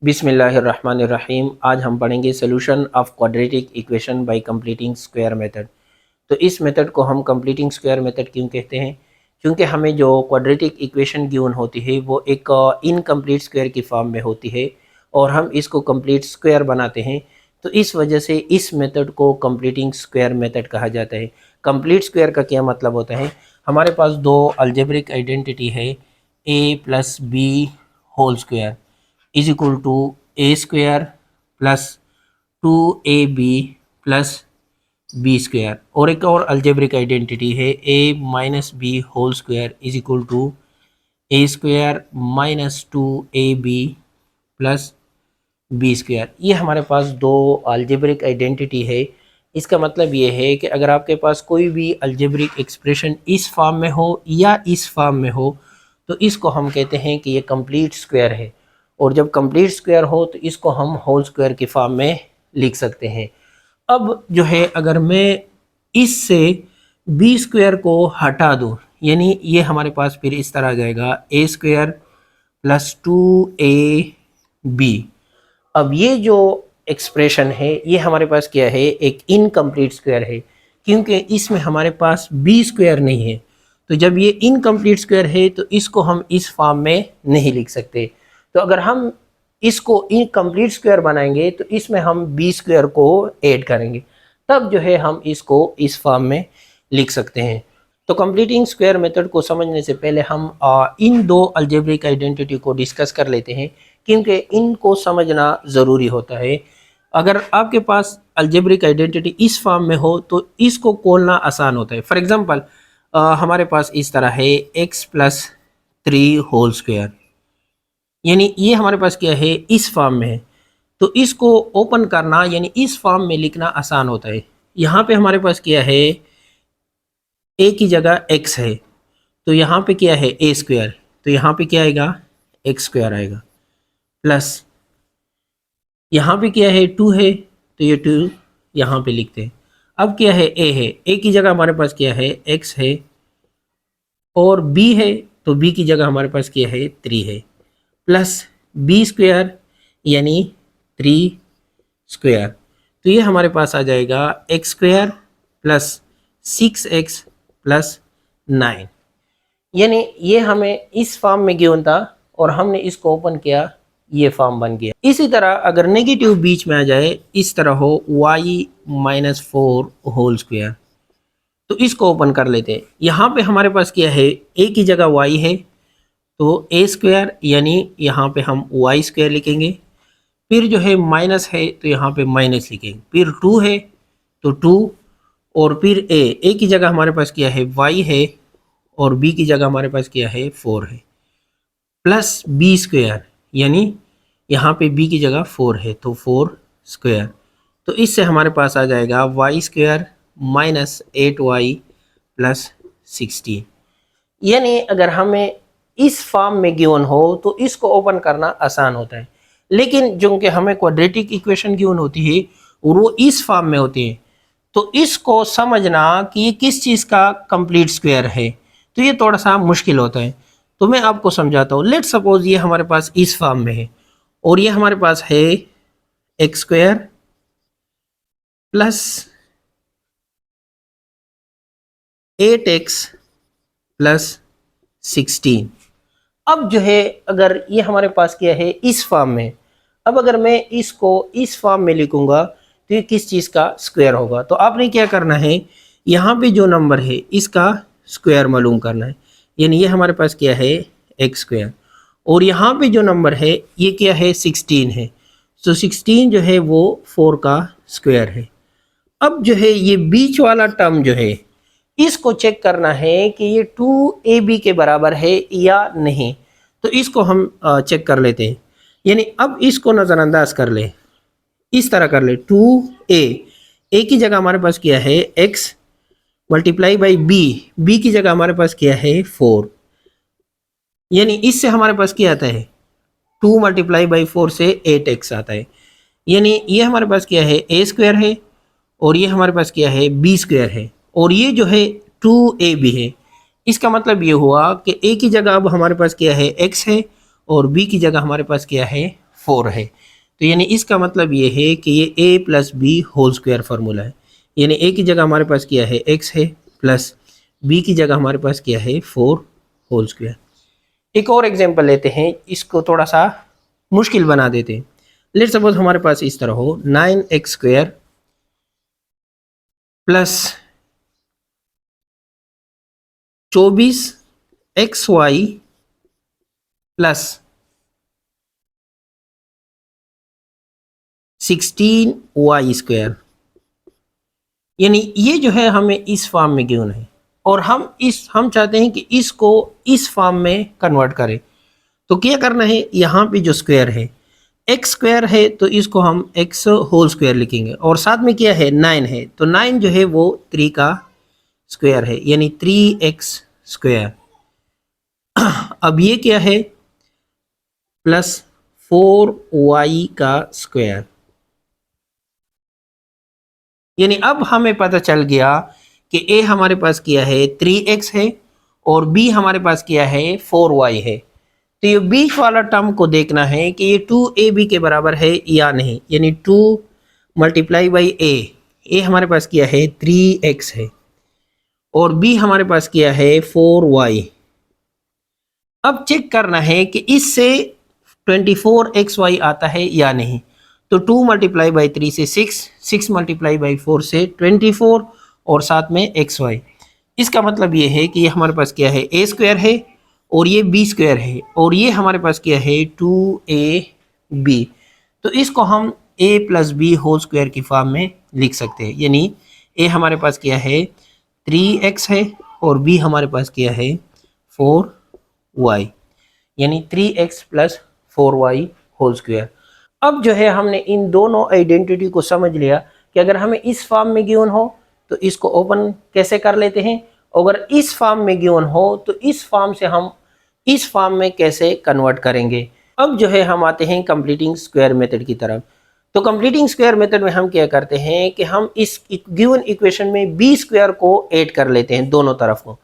बिस्मिल्लाहिर्रहमानिर्रहीम। आज हम पढ़ेंगे solution of quadratic equation by completing square method. तो इस मेथड को हम कंप्लीटिंग स्क्वायर मेथड क्यों कहते हैं? क्योंकि हमें जो क्वाड्रेटिक इक्वेशन गिवन होती है वो एक इनकम्प्लीट स्क्वायर की फॉर्म में होती है और हम इसको कंप्लीट स्क्वायर बनाते हैं। तो इस वजह से इस मेथड को कंप्लीटिंग स्क्वायर मेथड कहा जाता है। कंप्लीट स्क्वायर का क्या मतलब होता है? हमारे पास दो अलजेब्रिक आइडेंटिटी है, a plus B whole square is equal to A square plus 2ab plus B square, और एक और अलजेब्रिक आइडेंटिटी है a minus B whole square is equal to A square minus 2ab plus B square. ये हमारे पास दो algebraic identity है। इसका मतलब ये है कि अगर आपके पास कोई भी अलजेब्रिक एक्सप्रेशन इस फॉर्म में हो या इस फॉर्म में हो तो इसको हम कहते हैं कि ये कंप्लीट स्क्वायर है। और जब कंप्लीट स्क्वायर हो तो इसको हम होल स्क्वायर की फॉर्म में लिख सकते हैं। अब जो है अगर मैं इससे बी स्क्वायर को हटा दूँ, यानी ये हमारे पास फिर इस तरह आ जाएगा ए स्क्वायर प्लस 2ab। अब ये जो एक्सप्रेशन है ये हमारे पास क्या है? एक इनकम्प्लीट स्क्वायर है, क्योंकि इसमें हमारे पास बी स्क्वायर नहीं है। तो जब ये इनकम्प्लीट स्क्वायर है तो इसको हम इस फॉर्म में नहीं लिख सकते। तो अगर हम इसको इनकम्प्लीट स्क्वायर बनाएंगे तो इसमें हम बी स्क्वायर को ऐड करेंगे, तब जो है हम इसको इस फॉर्म में लिख सकते हैं। तो कंप्लीटिंग स्क्वायर मेथड को समझने से पहले हम इन दो अलजेब्रिक आइडेंटिटी को डिस्कस कर लेते हैं, क्योंकि इनको समझना ज़रूरी होता है। अगर आपके पास अलजेब्रिक आइडेंटिटी इस फॉर्म में हो तो इसको खोलना आसान होता है। फॉर एग्जांपल हमारे पास इस तरह है x प्लस 3 होल स्क्वायर, यानी ये हमारे पास क्या है? इस फॉर्म में है। तो इसको ओपन करना यानी इस फॉर्म में लिखना आसान होता है। यहाँ पे हमारे पास क्या है? a की जगह x है, तो यहाँ पे क्या है? a स्क्वायर, तो यहाँ पे क्या आएगा? x स्क्वायर आएगा, प्लस यहाँ पे क्या है? 2 है, तो ये 2 यहाँ पे लिखते हैं। अब क्या है? a है, a की जगह हमारे पास क्या है? x है, और b है, तो b की जगह हमारे पास क्या है? 3 है, प्लस b स्क्वायर यानी 3 स्क्वायर। तो ये हमारे पास आ जाएगा x square plus 6x plus 9। यानी ये हमें इस फॉर्म में गिवन था और हमने इसको ओपन किया, ये फॉर्म बन गया। इसी तरह अगर नेगेटिव बीच में आ जाए, इस तरह हो y माइनस 4 होल स्क्वायर, तो इसको ओपन कर लेते हैं। यहाँ पे हमारे पास क्या है? a की जगह y है, तो a स्क्वायर यानी यहाँ पे हम y स्क्वायर लिखेंगे, फिर जो है माइनस है तो यहाँ पे माइनस लिखेंगे, फिर 2 है तो 2, और फिर a की जगह हमारे पास क्या है? y है, और b की जगह हमारे पास क्या है? 4 है, प्लस b स्क्वायर यानी यहाँ पे b की जगह 4 है तो 4 स्क्वायर। तो इससे हमारे पास आ जाएगा y square minus 8y plus 16। यानी अगर हमें इस फॉर्म में गिवन हो तो इसको ओपन करना आसान होता है, लेकिन जो कि हमें क्वाड्रेटिक इक्वेशन गिवन होती है और वो इस फॉर्म में होती है, तो इसको समझना कि ये किस चीज़ का कंप्लीट स्क्वायर है तो ये थोड़ा सा मुश्किल होता है। तो मैं आपको समझाता हूँ। लेट सपोज ये हमारे पास इस फॉर्म में है और ये हमारे पास है X square plus 8x plus 16। अब जो है अगर ये हमारे पास क्या है? इस फॉर्म में। अब अगर मैं इसको इस फॉर्म में लिखूंगा तो ये किस चीज़ का स्क्वायर होगा? तो आपने क्या करना है? यहाँ पे जो नंबर है इसका स्क्वायर मालूम करना है, यानी ये हमारे पास क्या है? एक्स स्क्वायर, और यहाँ पे जो नंबर है ये क्या है? 16 है, तो 16 जो है वो 4 का स्क्वायर है। अब जो है ये बीच वाला टर्म जो है इसको चेक करना है कि ये 2ab के बराबर है या नहीं। तो इसको हम चेक कर लेते हैं, यानी अब इसको नज़रअंदाज कर ले, इस तरह कर ले। 2a की जगह हमारे पास क्या है? x मल्टीप्लाई बाई b की जगह हमारे पास क्या है? 4, यानी इससे हमारे पास क्या आता है? 2 मल्टीप्लाई बाई 4 से 8x आता है, यानी ये हमारे पास क्या है? a स्क्वायर है, और ये हमारे पास क्या है? b स्क्वायर है, और ये जो है 2ab है। इसका मतलब ये हुआ कि a की जगह अब हमारे पास क्या है? x है, और b की जगह हमारे पास क्या है? 4 है। तो यानी इसका मतलब ये है कि ये a plus B whole square formula है। यानी a की जगह हमारे पास क्या है x है, प्लस b की जगह हमारे पास क्या है 4 होल स्क्वायर। एक और एग्जांपल लेते हैं, इसको थोड़ा सा मुश्किल बना देते हैं। लेट्स सपोज हमारे पास इस तरह हो 9x square plus 24xy plus 16y square. यानी ये जो है हमें इस फॉर्म में गिवन है और हम चाहते हैं कि इसको इस फॉर्म में कन्वर्ट करें। तो क्या करना है, यहाँ पे जो स्क्वायर है एक्स स्क्वायर है तो इसको हम एक्स होल स्क्वायर लिखेंगे, और साथ में क्या है 9 है, तो 9 जो है वो 3 का स्क्वायर है, यानी 3x स्क्वायर। अब ये क्या है प्लस 4y का स्क्वायर। यानी अब हमें पता चल गया कि a हमारे पास किया है 3x है और b हमारे पास किया है 4y है। तो ये बीच वाला टर्म को देखना है कि ये 2ab के बराबर है या नहीं, यानी 2 मल्टीप्लाई बाई a हमारे पास किया है 3x है और b हमारे पास किया है 4y। अब चेक करना है कि इससे 24xy आता है या नहीं। तो 2 मल्टीप्लाई बाई 3 से 6 मल्टीप्लाई बाई 4 से 24 और साथ में xy। इसका मतलब ये है कि ये हमारे पास क्या है a स्क्वायर है और ये b स्क्वायर है और ये हमारे पास क्या है 2ab। तो इसको हम a plus B whole square की फॉर्म में लिख सकते हैं। यानी a हमारे पास क्या है 3x है और b हमारे पास क्या है 4y, यानी 3x plus 4y whole square. अब जो है हमने इन दोनों आइडेंटिटी को समझ लिया कि अगर हमें इस फॉर्म में गिवन हो तो इसको ओपन कैसे कर लेते हैं, अगर इस फॉर्म में गिवन हो तो इस फॉर्म से हम इस फॉर्म में कैसे कन्वर्ट करेंगे। अब जो है हम आते हैं कंप्लीटिंग स्क्वायर मेथड की तरफ। तो कंप्लीटिंग स्क्वायर मेथड में हम क्या करते हैं कि हम इस गिवन इक्वेशन में बी स्क्वायर को ऐड कर लेते हैं दोनों तरफ को।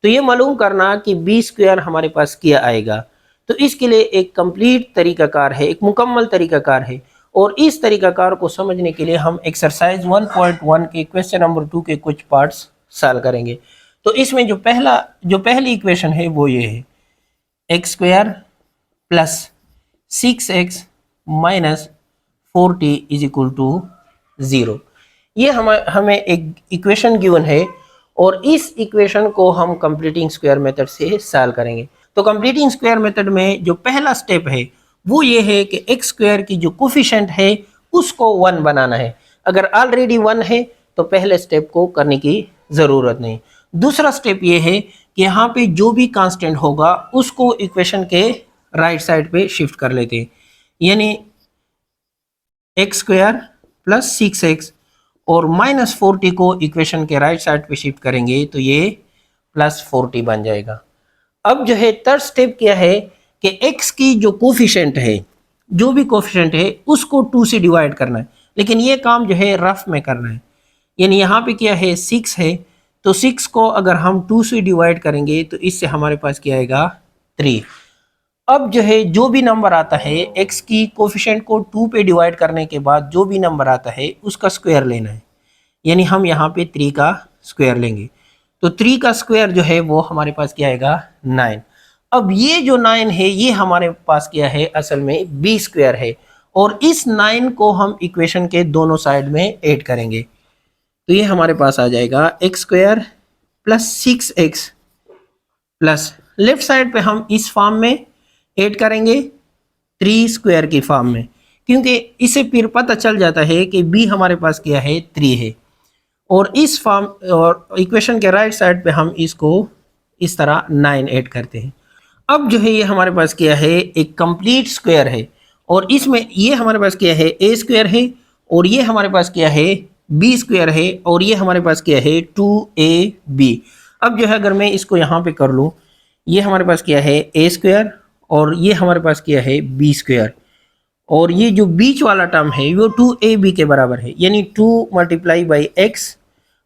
तो ये मालूम करना कि बी स्क्वायर हमारे पास क्या आएगा, तो इसके लिए एक कंप्लीट तरीकाकार है, एक मुकम्मल तरीकाकार है। और इस तरीकाकार को समझने के लिए हम एक्सरसाइज 1.1 के क्वेश्चन नंबर 2 के कुछ पार्ट्स सॉल्व करेंगे। तो इसमें जो पहली इक्वेशन है वो ये है X square plus 6x minus 40 is equal to 0। ये हमें एक इक्वेशन गिवन है और इस इक्वेशन को हम कंप्लीटिंग स्क्वायर मेथड से सॉल्व करेंगे। तो कंप्लीटिंग स्क्वायर मेथड में जो पहला स्टेप है वो ये है कि एक्स स्क्वायर की जो कोफिशिएंट है उसको 1 बनाना है। अगर ऑलरेडी 1 है तो पहले स्टेप को करने की ज़रूरत नहीं। दूसरा स्टेप ये है कि यहाँ पे जो भी कांस्टेंट होगा उसको इक्वेशन के राइट साइड पे शिफ्ट कर लेते हैं, यानी एक्स स्क्वायर प्लस 6x और माइनस 40 को इक्वेशन के राइट साइड पे शिफ्ट करेंगे तो ये प्लस 40 बन जाएगा। अब जो है थर्ड स्टेप क्या है कि x की जो कोफिशिएंट है, जो भी कोफिशिएंट है उसको 2 से डिवाइड करना है, लेकिन ये काम जो है रफ में करना है। यानी यहाँ पे क्या है 6 है, तो 6 को अगर हम 2 से डिवाइड करेंगे तो इससे हमारे पास क्या आएगा 3। अब जो है जो भी नंबर आता है x की कोफिशिएंट को 2 पे डिवाइड करने के बाद जो भी नंबर आता है उसका स्क्वायर लेना है, यानी हम यहाँ पे 3 का स्क्वायर लेंगे। तो 3 का स्क्वायर जो है वो हमारे पास क्या आएगा 9। अब ये जो 9 है ये हमारे पास क्या है असल में बी स्क्वायर है और इस 9 को हम इक्वेशन के दोनों साइड में ऐड करेंगे। तो ये हमारे पास आ जाएगा x square plus 6x plus left side पे हम इस फॉर्म में ऐड करेंगे 3 स्क्वायर की फॉर्म में, क्योंकि इसे फिर पता चल जाता है कि b हमारे पास क्या है 3 है। और इस फॉर्म और इक्वेशन के राइट साइड पे हम इसको इस तरह 9 ऐड करते हैं। अब जो है ये हमारे पास क्या है एक कंप्लीट स्क्वायर है और इसमें ये हमारे पास क्या है a स्क्वायर है और ये हमारे पास क्या है b स्क्वायर है और ये हमारे पास क्या है 2ab। अब जो है अगर मैं इसको यहाँ पे कर लूँ, ये हमारे पास क्या है a स्क्वायर और ये हमारे पास क्या है b स्क्वायर और ये जो बीच वाला टर्म है वो 2ab के बराबर है, यानी 2 multiply by x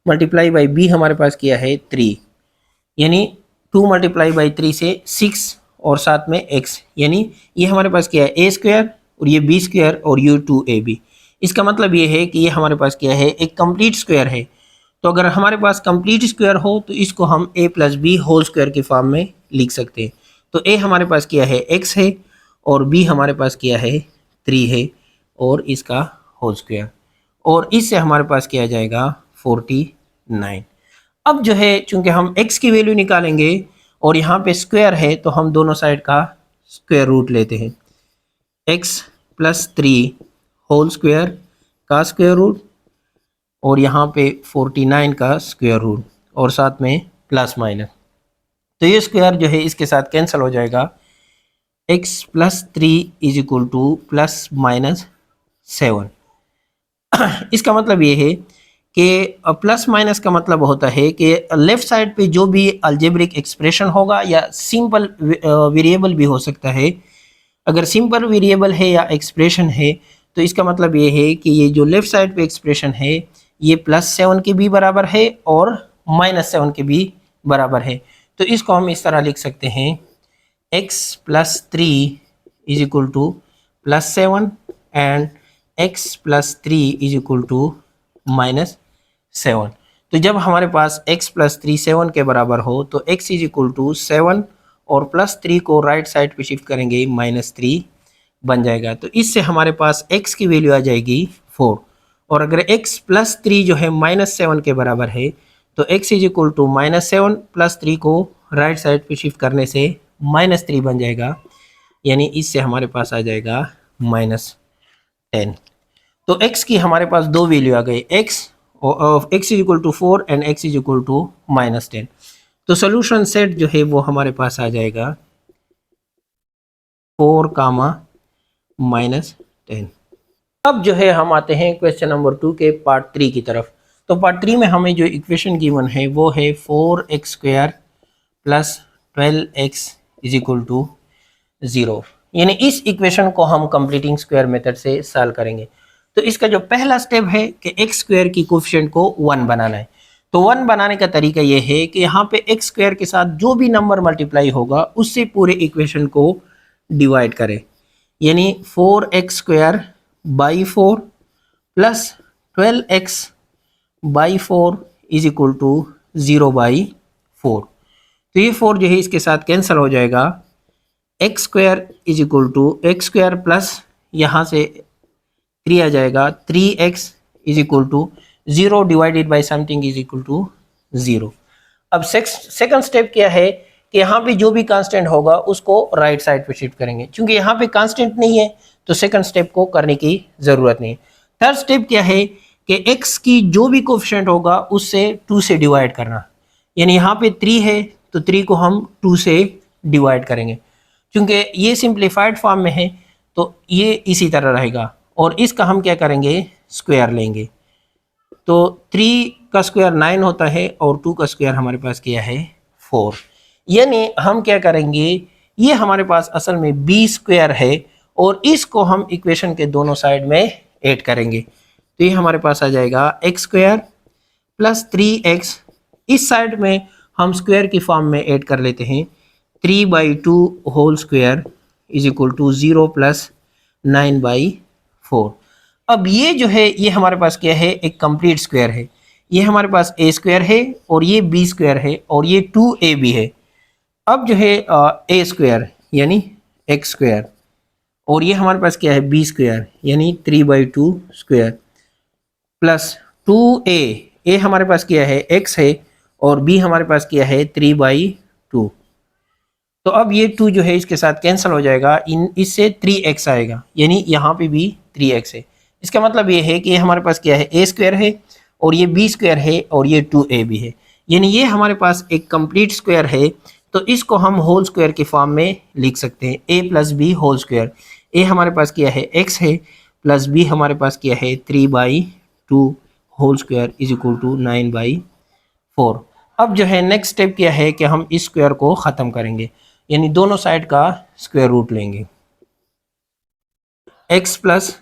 multiply by b हमारे पास क्या है 3, यानी 2 मल्टीप्लाई बाई 3 से 6 और साथ में x, यानी ये हमारे पास क्या है a स्क्वायर और ये बी स्क्वायर और यू 2ab। इसका मतलब ये है कि ये हमारे पास क्या है, एक कंप्लीट स्क्वायर है। तो अगर हमारे पास कंप्लीट स्क्वायर हो तो इसको हम a plus B whole square के फॉर्म में लिख सकते हैं। तो a हमारे पास क्या है, x है, और b हमारे पास क्या है, 3 है, और इसका होल स्क्वायर, और इससे हमारे पास क्या आ जाएगा, 49। अब जो है चूंकि हम x की वैल्यू निकालेंगे और यहाँ पे स्क्वायर है तो हम दोनों साइड का स्क्वायर रूट लेते हैं। x प्लस 3 होल स्क्वायर का स्क्वायर रूट, और यहाँ पे 49 का स्क्वायर रूट, और साथ में प्लस माइनस। तो ये स्क्वायर जो है इसके साथ कैंसिल हो जाएगा। x plus 3 is equal two plus minus 7। इसका मतलब ये है कि प्लस माइनस का मतलब होता है कि लेफ्ट साइड पे जो भी अलजेब्रिक एक्सप्रेशन होगा या सिंपल वेरिएबल भी हो सकता है। अगर सिंपल वेरिएबल है या एक्सप्रेशन है तो इसका मतलब ये है कि ये जो लेफ्ट साइड पे एक्सप्रेशन है ये +7 के भी बराबर है और -7 के भी बराबर है। तो इसको हम इस तरह लिख सकते हैं, x plus 3 is equal to +7 and x plus 3 is equal to -7। तो जब हमारे पास x प्लस 3 7 के बराबर हो तो x इज इक्वल टू 7 और +3 को राइट साइड पे शिफ्ट करेंगे, -3 बन जाएगा। तो इससे हमारे पास x की वैल्यू आ जाएगी 4। और अगर x प्लस 3 जो है -7 के बराबर है तो x इज इक्वल टू -7 + 3 को राइट साइड पे शिफ्ट करने से -3 बन जाएगा, यानी इससे हमारे पास आ जाएगा -10। तो x की हमारे पास दो वैल्यू आ गई, x is equal to 4 and x is equal to -10। तो सोल्यूशन सेट जो है वो हमारे पास आ जाएगा 4, -10। अब जो है हम आते हैं क्वेश्चन नंबर 2 के पार्ट 3 की तरफ। तो पार्ट 3 में हमें जो इक्वेशन गिवन है वो है 4x² + 12x is equal to 0। यानी इस इक्वेशन को हम कंप्लीटिंग स्क्वायर मेथड से सॉल्व करेंगे। तो इसका जो पहला स्टेप है कि x² की कोफिशिएंट को 1 बनाना है। तो 1 बनाने का तरीका ये है कि यहाँ पे x² के साथ जो भी नंबर मल्टीप्लाई होगा उससे पूरे इक्वेशन को डिवाइड करें, यानी 4x² by 4 plus 12x/4 is equal to 0/4। तो ये 4 जो है इसके साथ कैंसिल हो जाएगा। x² is equal to x² plus यहाँ से 3 आ जाएगा, 3x is equal to 0 divided by something is equal to 0। अब सेकंड स्टेप क्या है कि यहाँ पे जो भी कांस्टेंट होगा उसको राइट साइड पे शिफ्ट करेंगे। क्योंकि यहाँ पे कांस्टेंट नहीं है तो सेकंड स्टेप को करने की ज़रूरत नहीं। थर्ड स्टेप क्या है कि x की जो भी कोफिशिएंट होगा उससे 2 से डिवाइड करना, यानी यहाँ पे 3 है तो 3 को हम 2 से डिवाइड करेंगे। क्योंकि ये सिंप्लीफाइड फॉर्म में है तो ये इसी तरह रहेगा, और इसका हम क्या करेंगे, स्क्वायर लेंगे। तो 3 का स्क्वायर 9 होता है और 2 का स्क्वायर हमारे पास क्या है, 4। यानी हम क्या करेंगे, ये हमारे पास असल में b² है और इसको हम इक्वेशन के दोनों साइड में ऐड करेंगे। तो ये हमारे पास आ जाएगा x² प्लस 3x, इस साइड में हम स्क्वायर की फॉर्म में ऐड कर लेते हैं, 3/2 whole square is equal to 0 plus 9/4। अब ये जो है ये हमारे पास क्या है, एक कंप्लीट स्क्वायर है। ये हमारे पास a² है और ये b² है और ये 2ab है। अब जो है a² यानी x² और ये हमारे पास क्या है, b² यानी 3/2 स्क्वायर प्लस 2a हमारे पास क्या है, x है, और b हमारे पास क्या है, 3/2। तो अब ये 2 जो है इसके साथ कैंसिल हो जाएगा, इससे 3x आएगा, यानी यहाँ पे भी 3x है। इसका मतलब ये है कि ये हमारे पास क्या है, a² है और ये b² है और ये 2ab है, यानी ये हमारे पास एक कंप्लीट स्क्वायर है। तो इसको हम होल स्क्वायर की फॉर्म में लिख सकते हैं, a plus B whole square. a हमारे पास क्या है, x है, प्लस b हमारे पास क्या है, 3/2 whole square is equal to 9/4। अब जो है नेक्स्ट स्टेप क्या है कि हम इस स्क्वायर को ख़त्म करेंगे, यानी दोनों साइड का स्क्वायर रूट लेंगे। x plus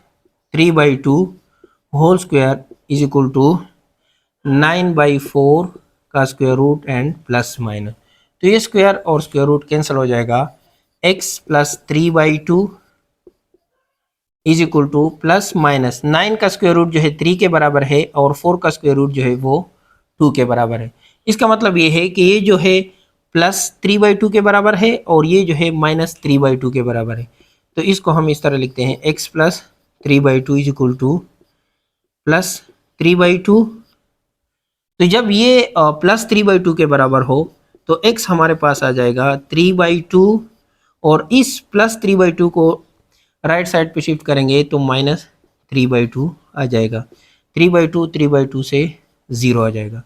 3/2 whole square is equal to 9/4 का square root and plus minus. तो ये स्क्वायर और स्क्वायर रूट कैंसिल हो जाएगा, x plus 3/2 is equal two plus minus 9 का स्क्वायर रूट जो है 3 के बराबर है और 4 का स्क्वायर रूट जो है वो 2 के बराबर है। इसका मतलब ये है कि ये जो है प्लस 3/2 के बराबर है और ये जो है माइनस 3/2 के बराबर है। तो इसको हम इस तरह लिखते हैं x plus 3/2 is equal two plus 3/2। तो जब ये प्लस 3/2 के बराबर हो तो x हमारे पास आ जाएगा 3/2 और इस प्लस 3/2 को राइट साइड पे शिफ्ट करेंगे तो माइनस 3/2 आ जाएगा। 3/2 से 0 आ जाएगा।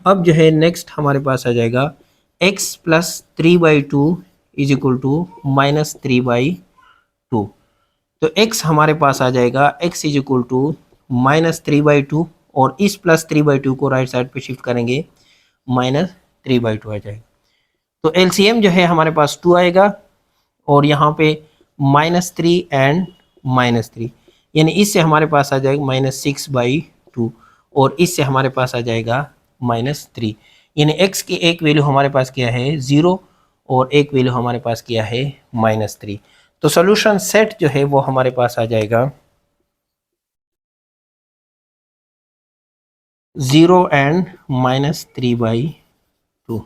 अब जो है नेक्स्ट हमारे पास आ जाएगा x plus 3/2 is equal to minus 3/2। तो x हमारे पास आ जाएगा x is equal to minus 3/2 और इस प्लस 3/2 को राइट साइड पे शिफ्ट करेंगे माइनस 3/2 आ जाएगा। तो एलसीएम जो है हमारे पास 2 आएगा और यहाँ पे -3 एंड -3 यानी इससे हमारे पास आ जाएगा -6/2 और इससे हमारे पास आ जाएगा -3 यानी x की एक वैल्यू हमारे पास क्या है 0 और एक वैल्यू हमारे पास क्या है -3। तो सॉल्यूशन सेट जो है वो हमारे पास आ जाएगा 0 एंड -3/2।